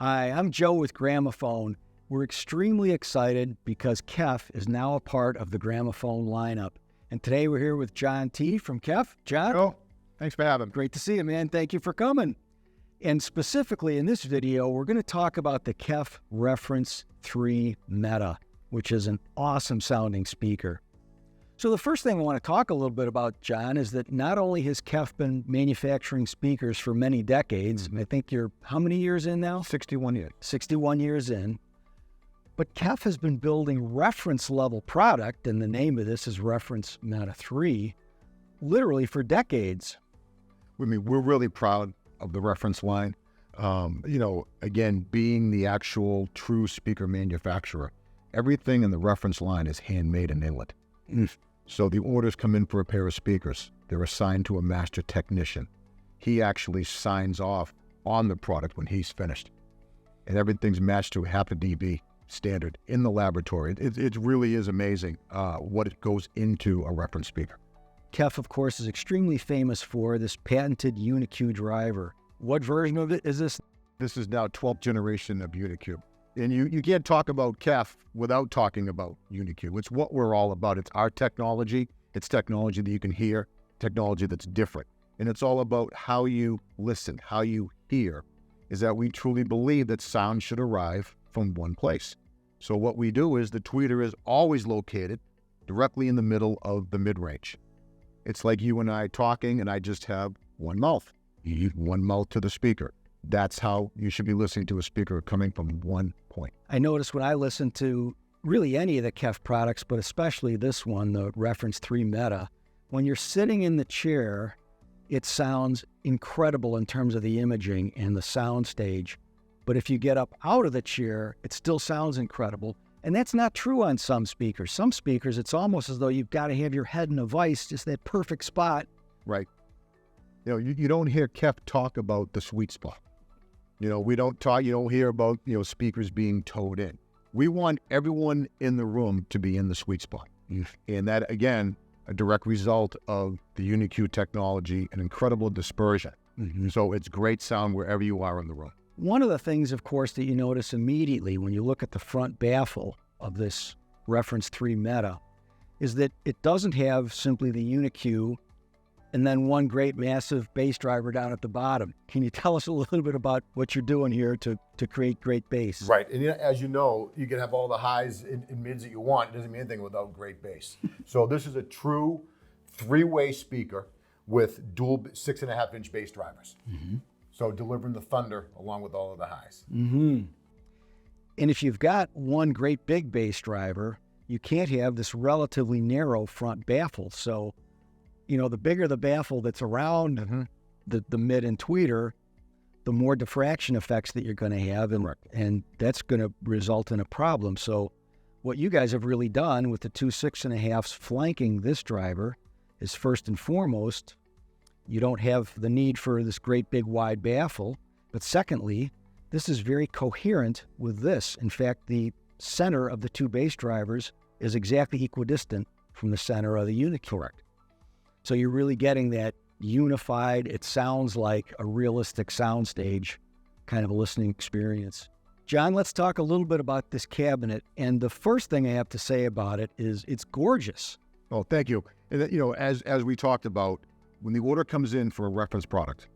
Hi, I'm Joe with Gramophone. We're extremely excited because KEF is now a part of the Gramophone lineup. And today we're here with John T. from KEF. John? Oh, thanks for having me. Great to see you, man. Thank you for coming. And specifically in this video, we're going to talk about the KEF Reference 3 Meta, which is an awesome sounding speaker. So the first thing I want to talk a little bit about, John, is that not only has KEF been manufacturing speakers for many decades, I think you're how many years in now? 61 years. 61 years in. But KEF has been building reference level product, and the name of this is Reference Meta 3, literally for decades. I mean, we're really proud of the reference line. Again, being the actual true speaker manufacturer, everything in the reference line is handmade in England. So the orders come in for a pair of speakers. They're assigned to a master technician. He actually signs off on the product when he's finished. And everything's matched to half a dB standard in the laboratory. It really is amazing what it goes into a reference speaker. KEF, of course, is extremely famous for this patented Uni-Q driver. What version of it is this? This is now 12th generation of Uni-Q. And you can't talk about KEF without talking about Uni-Q. It's what we're all about. It's our technology. It's technology that you can hear, technology that's different. And it's all about how you listen, how you hear, is that we truly believe that sound should arrive from one place. So what we do is the tweeter is always located directly in the middle of the mid-range. It's like you and I talking, and I just have one mouth. One mouth to the speaker. That's how you should be listening to a speaker, coming from one point. I notice when I listen to really any of the KEF products, but especially this one, the Reference 3 Meta, when you're sitting in the chair, it sounds incredible in terms of the imaging and the sound stage. But if you get up out of the chair, it still sounds incredible. And that's not true on some speakers. Some speakers, it's almost as though you've got to have your head in a vice, just that perfect spot. Right. You don't hear KEF talk about the sweet spot. You don't hear about, speakers being towed in. We want everyone in the room to be in the sweet spot. And that, again, a direct result of the Uni-Q technology, an incredible dispersion. So it's great sound wherever you are in the room. One of the things, of course, that you notice immediately when you look at the front baffle of this Reference 3 Meta is that it doesn't have simply the Uni-Q and then one great massive bass driver down at the bottom. Can you tell us a little bit about what you're doing here to create great bass? Right, and as you know, you can have all the highs and mids that you want. It doesn't mean anything without great bass. So this is a true three-way speaker with dual 6.5-inch bass drivers. So delivering the thunder along with all of the highs. And if you've got one great big bass driver, you can't have this relatively narrow front baffle. So the bigger the baffle that's around the mid and tweeter, the more diffraction effects that you're going to have, and that's going to result in a problem. So what you guys have really done with the two 6.5s flanking this driver is, first and foremost, you don't have the need for this great big wide baffle, but secondly, this is very coherent with this. In fact, the center of the two bass drivers is exactly equidistant from the center of the Uni-Q. Correct. So you're really getting that unified, it sounds like a realistic soundstage kind of a listening experience. John, let's talk a little bit about this cabinet. And the first thing I have to say about it is it's gorgeous. Oh, thank you. And as we talked about, when the order comes in for a reference product,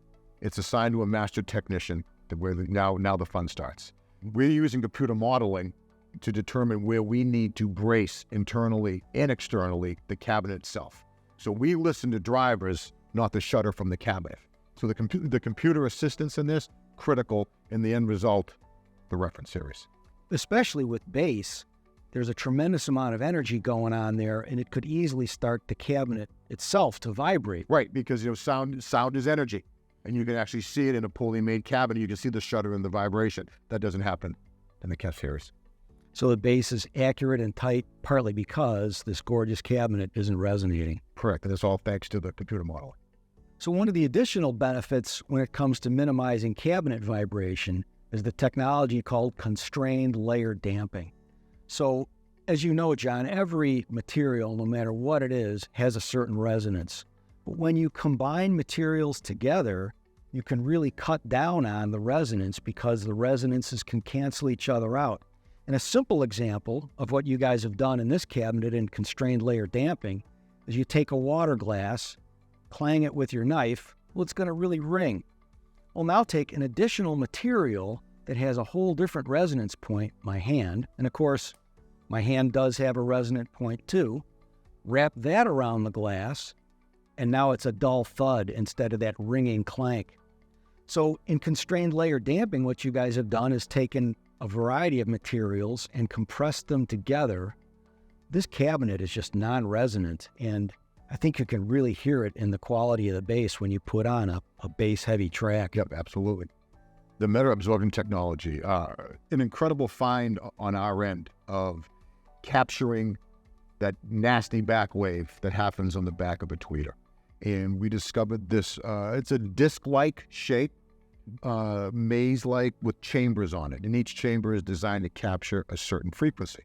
it's assigned to a master technician where now the fun starts. We're using computer modeling to determine where we need to brace internally and externally the cabinet itself. So we listen to drivers, not the shutter from the cabinet. So the computer assistance in this, critical in the end result, the reference series. Especially with bass, there's a tremendous amount of energy going on there, and it could easily start the cabinet itself to vibrate. Right, because sound is energy. And you can actually see it in a poorly made cabinet. You can see the shutter and the vibration. That doesn't happen in the KEF series. So the bass is accurate and tight, partly because this gorgeous cabinet isn't resonating. Correct, and it's all thanks to the computer modeling. So one of the additional benefits when it comes to minimizing cabinet vibration is the technology called constrained layer damping. So as you know, John, every material, no matter what it is, has a certain resonance. But when you combine materials together, you can really cut down on the resonance because the resonances can cancel each other out. And a simple example of what you guys have done in this cabinet in constrained layer damping is you take a water glass, clang it with your knife, well, it's going to really ring. Well, now take an additional material that has a whole different resonance point, my hand, and of course, my hand does have a resonant point too. Wrap that around the glass, and now it's a dull thud instead of that ringing clank. So in constrained layer damping, what you guys have done is taken a variety of materials and compressed them together. This cabinet is just non-resonant, and I think you can really hear it in the quality of the bass when you put on a bass-heavy track. Yep, absolutely. The meta-absorbing technology, an incredible find on our end of capturing that nasty back wave that happens on the back of a tweeter. And we discovered this, it's a disc-like shape, maze-like with chambers on it. And each chamber is designed to capture a certain frequency.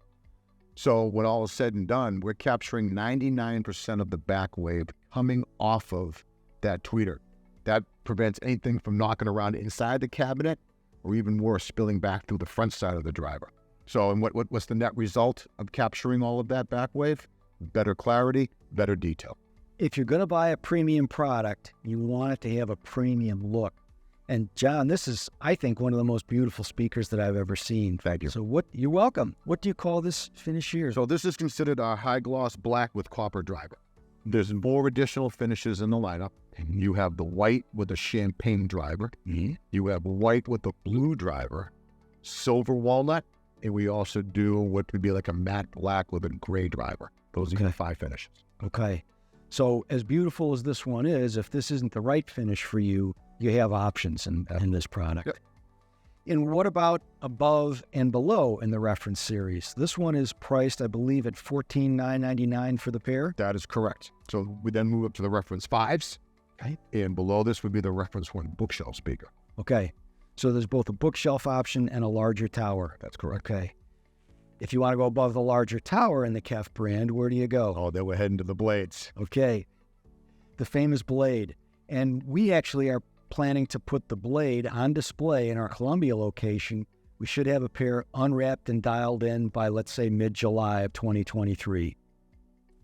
So when all is said and done, we're capturing 99% of the back wave coming off of that tweeter. That prevents anything from knocking around inside the cabinet, or even worse, spilling back through the front side of the driver. So, and what's the net result of capturing all of that back wave? Better clarity, better detail. If you're going to buy a premium product, you want it to have a premium look. And John, this is, I think, one of the most beautiful speakers that I've ever seen. Thank you. So you're welcome. What do you call this finish here? So this is considered our high gloss black with copper driver. There's more additional finishes in the lineup. You have the white with a champagne driver. Mm-hmm. You have white with a blue driver, silver walnut, and we also do what would be like a matte black with a gray driver. Those are the 5 finishes. Okay. So as beautiful as this one is, if this isn't the right finish for you, you have options in this product. Yep. And what about above and below in the reference series? This one is priced, I believe, at $14,999 for the pair. That is correct. So we then move up to the reference 5s. Okay. And below this would be the reference 1 bookshelf speaker. Okay. So there's both a bookshelf option and a larger tower. That's correct. Okay. If you want to go above the larger tower in the KEF brand, where do you go? Oh, then we're heading to the blades. Okay. The famous blade. And we actually are planning to put the blade on display in our Columbia location. We should have a pair unwrapped and dialed in by, let's say, mid-July of 2023.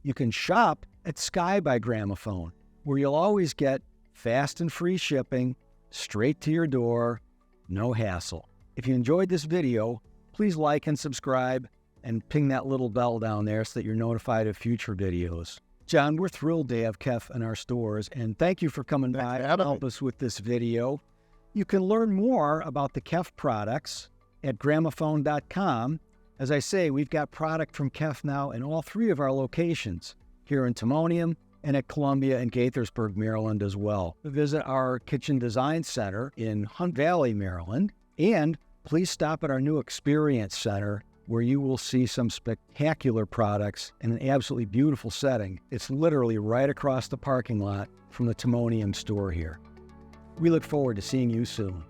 You can shop at Sky by Gramophone, where you'll always get fast and free shipping, straight to your door, no hassle. If you enjoyed this video, please like and subscribe and ping that little bell down there so that you're notified of future videos. John, we're thrilled to have KEF in our stores, and thank you for coming by to help us with this video. You can learn more about the KEF products at gramophone.com. As I say, we've got product from KEF now in all 3 of our locations, here in Timonium and at Columbia and Gaithersburg, Maryland as well. Visit our Kitchen Design Center in Hunt Valley, Maryland, and please stop at our new Experience Center, where you will see some spectacular products in an absolutely beautiful setting. It's literally right across the parking lot from the Timonium store here. We look forward to seeing you soon.